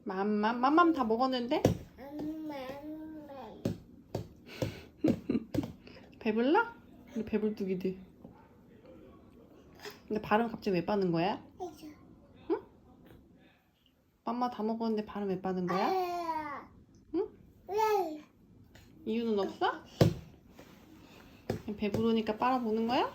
맘맘 다 먹었는데? 배불러? 우리 배불뚝이들. 근데 발은 갑자기 왜 빠는 거야? 응? 맘마 다 먹었는데 발은 왜 빠는 거야? 응? 이유는 없어? 그냥 배부르니까 빨아보는 거야?